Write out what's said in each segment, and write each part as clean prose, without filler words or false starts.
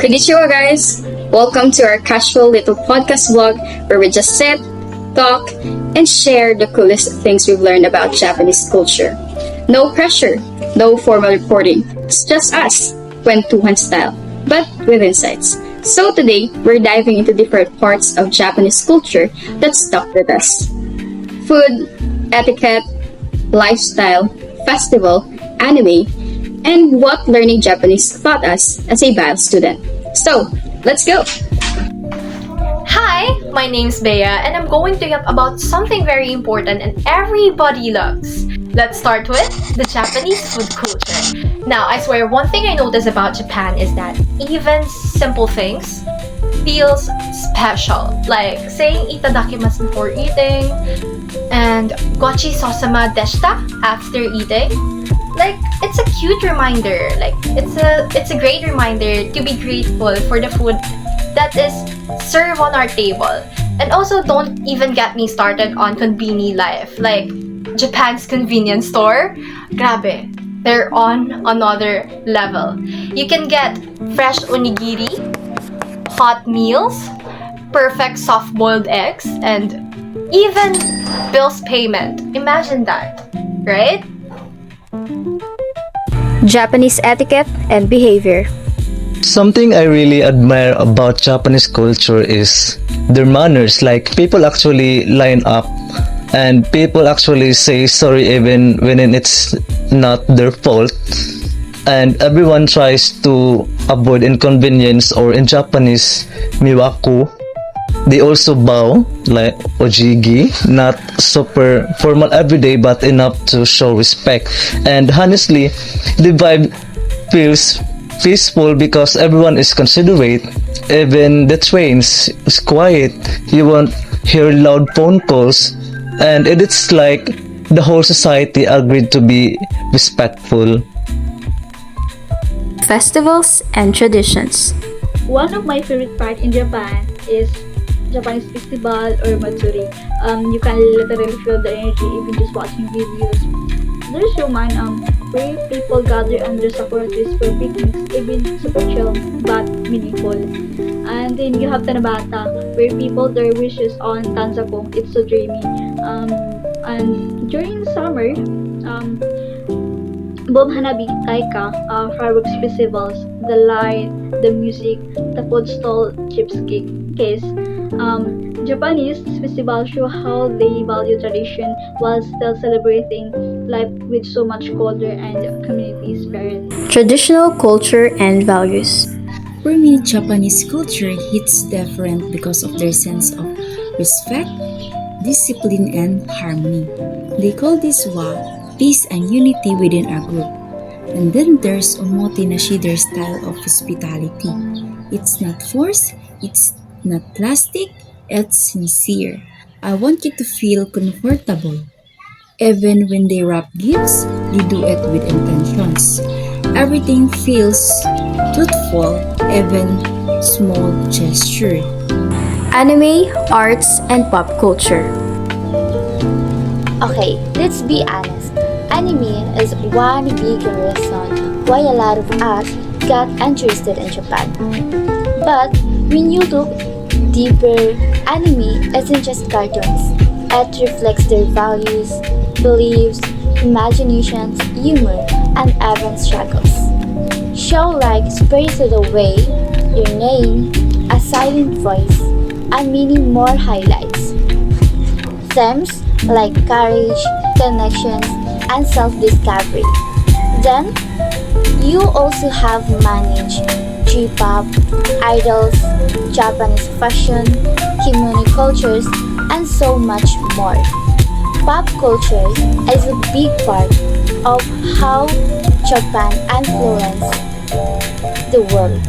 Konnichiwa, guys! Welcome to our casual little podcast vlog where we just sit, talk, and share the coolest things we've learned about Japanese culture. No pressure, no formal reporting. It's just us, Kwentuhan style, but with insights. So today, we're diving into different parts of Japanese culture that stuck with us. Food, etiquette, lifestyle, festival, anime, and what learning Japanese taught us as a bio student. So, let's go! Hi, my name's Bea and I'm going to talk about something very important and everybody loves. Let's start with the Japanese food culture. Now, I swear one thing I notice about Japan is that even simple things feels special. Like saying itadakimasu before eating and gochi sosama deshita after eating. Like, it's a cute reminder. Like, it's a great reminder to be grateful for the food that is served on our table. And also, don't even get me started on konbini life. Like, Japan's convenience store, grabe, they're on another level. You can get fresh onigiri, hot meals, perfect soft-boiled eggs, and even bills payment. Imagine that, right? Japanese etiquette and behavior. Something I really admire about Japanese culture is their manners. Like, people actually line up and people actually say sorry even when it's not their fault. And everyone tries to avoid inconvenience, or in Japanese, miwaku. They also bow, like ojigi, not super formal everyday but enough to show respect. And honestly, the vibe feels peaceful because everyone is considerate. Even the trains is quiet. You won't hear loud phone calls, and it's like the whole society agreed to be respectful. Festivals and traditions. One of my favorite part in Japan is Japanese festival or matsuri. You can literally feel the energy even just watching videos. There's one where people gather under sakura trees for picnics, even super chill but meaningful. And then you have Tanabata, where people their wishes on Tanzako. It's so dreamy. And during summer, Bob Hanabi, Taika, fireworks festivals, the light, the music, the food stall, case. Japanese festivals show how they value tradition while still celebrating life with so much culture and community spirit. Traditional culture and values. For me, Japanese culture hits different because of their sense of respect, discipline, and harmony. They call this wa, peace and unity within our group. And then there's omote nashi, their style of hospitality. It's not forced, it's not plastic, it's sincere. I want you to feel comfortable. Even when they wrap gifts, they do it with intentions. Everything feels truthful, even small gesture. Anime, arts, and pop culture. Okay, let's be honest. Anime is one big reason why a lot of us got interested in Japan. But when you look deeper, anime isn't just cartoons. It reflects their values, beliefs, imaginations, humor, and even struggles. Show like Spirited Away, Your Name, A Silent Voice, and many more highlights. Themes like courage, connections, and self-discovery. Then, you also have managed J-pop, idols, Japanese fashion, kimono cultures, and so much more. Pop culture is a big part of how Japan influenced the world.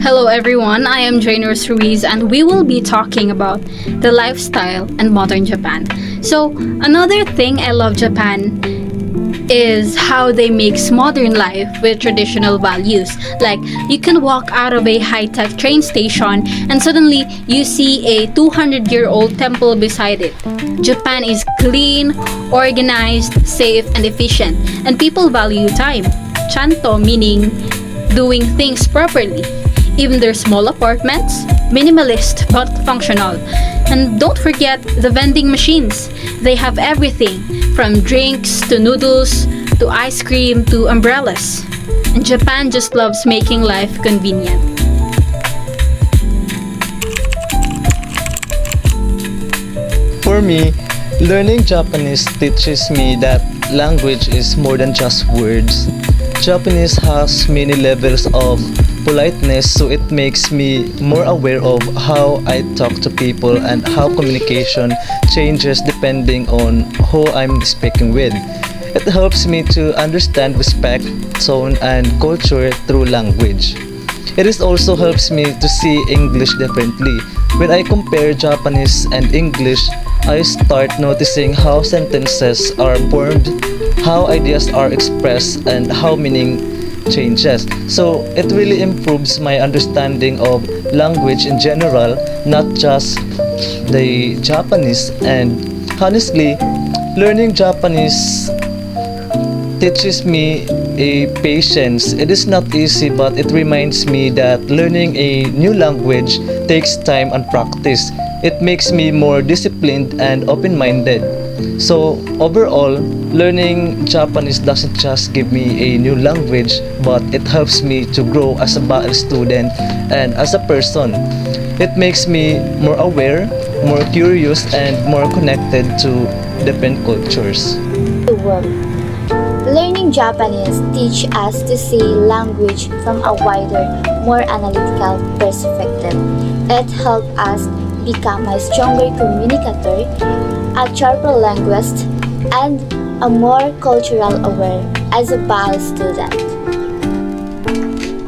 Hello everyone, I am Jainus Ruiz and we will be talking about the lifestyle and modern Japan. So, another thing I love Japan is how they mix modern life with traditional values. Like, you can walk out of a high-tech train station and suddenly you see a 200-year-old temple beside it. Japan is clean, organized, safe, and efficient, and people value time. Chanto meaning doing things properly. Even their small apartments, minimalist but functional. And don't forget the vending machines. They have everything from drinks to noodles to ice cream to umbrellas. And Japan just loves making life convenient. For me, learning Japanese teaches me that language is more than just words. Japanese has many levels of politeness, so it makes me more aware of how I talk to people and how communication changes depending on who I'm speaking with. It helps me to understand respect, tone, and culture through language. It is also helps me to see English differently. When I compare Japanese and English, I start noticing how sentences are formed, how ideas are expressed, and how meaning changes. So it really improves my understanding of language in general, not just the Japanese. And honestly, learning Japanese teaches me a patience. It is not easy, but it reminds me that learning a new language takes time and practice. It makes me more disciplined and open-minded. So overall, learning Japanese doesn't just give me a new language, but it helps me to grow as a BAL student and as a person. It makes me more aware, more curious, and more connected to different cultures. The world. Learning Japanese teach us to see language from a wider, more analytical perspective. It helps us become a stronger communicator, a sharper linguist, and a more cultural aware as a BAL student.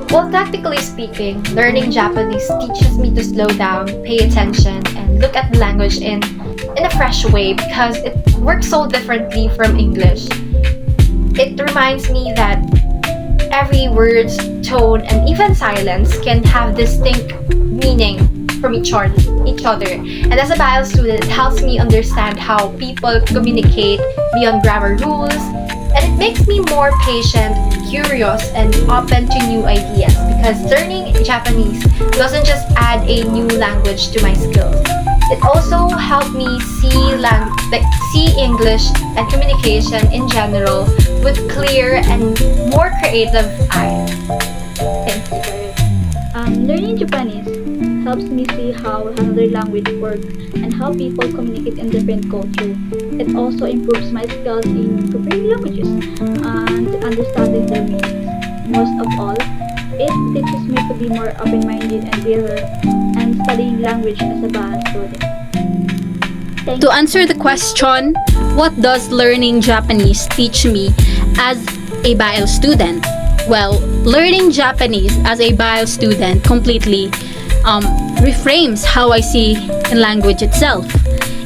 Well, tactically speaking, learning Japanese teaches me to slow down, pay attention, and look at the language in a fresh way because it works so differently from English. It reminds me that every word, tone, and even silence can have distinct meaning from each other. And as a BAL student, it helps me understand how people communicate beyond grammar rules, and it makes me more patient, curious, and open to new ideas because learning Japanese doesn't just add a new language to my skills. It also helped me see English and communication in general with clear and more creative eyes. Thank you. Learning Japanese helps me see how another language works and how people communicate in different cultures. It also improves my skills in comparing languages and understanding their meanings. Most of all, it teaches me to be more open-minded and clearer and studying language as a BAL student. Thank To answer the question, what does learning Japanese teach me as a BAL student? Well, learning Japanese as a BAL student completely reframes how I see in language itself.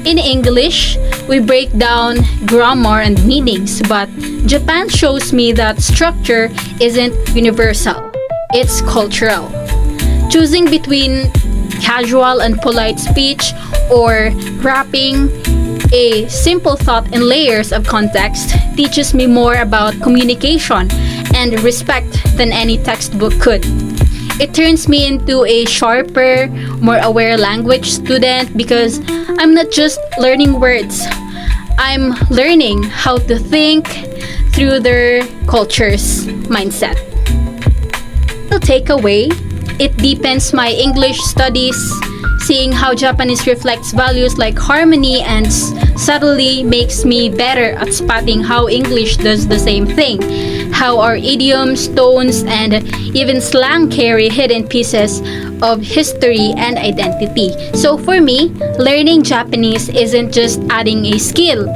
In English, we break down grammar and meanings, but Japan shows me that structure isn't universal, it's cultural. Choosing between casual and polite speech or wrapping a simple thought in layers of context teaches me more about communication and respect than any textbook could. It turns me into a sharper, more aware language student because I'm not just learning words. I'm learning how to think through their culture's mindset. The takeaway, it deepens my English studies, seeing how Japanese reflects values like harmony and subtly makes me better at spotting how English does the same thing, how our idioms, tones, and even slang carry hidden pieces of history and identity. So for me, learning Japanese isn't just adding a skill,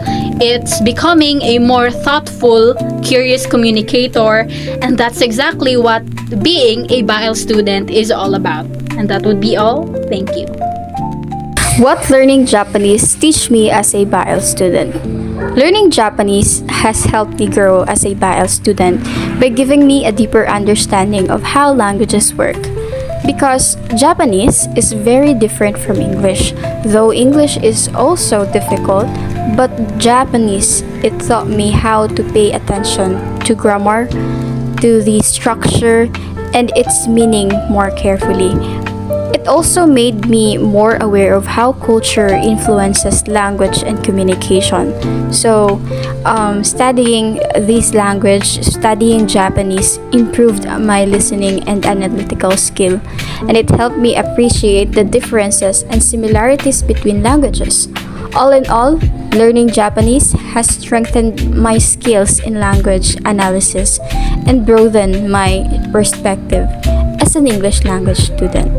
it's becoming a more thoughtful, curious communicator, and that's exactly what being a BAL student is all about. And that would be all. Thank you. What learning Japanese teach me as a BAL student? Learning Japanese has helped me grow as a BAL student by giving me a deeper understanding of how languages work. Because Japanese is very different from English, though English is also difficult, but Japanese, it taught me how to pay attention to grammar, to the structure, and its meaning more carefully. It also made me more aware of how culture influences language and communication. So, studying this language, studying Japanese, improved my listening and analytical skill, and it helped me appreciate the differences and similarities between languages. All in all, learning Japanese has strengthened my skills in language analysis and broadened my perspective as an English language student.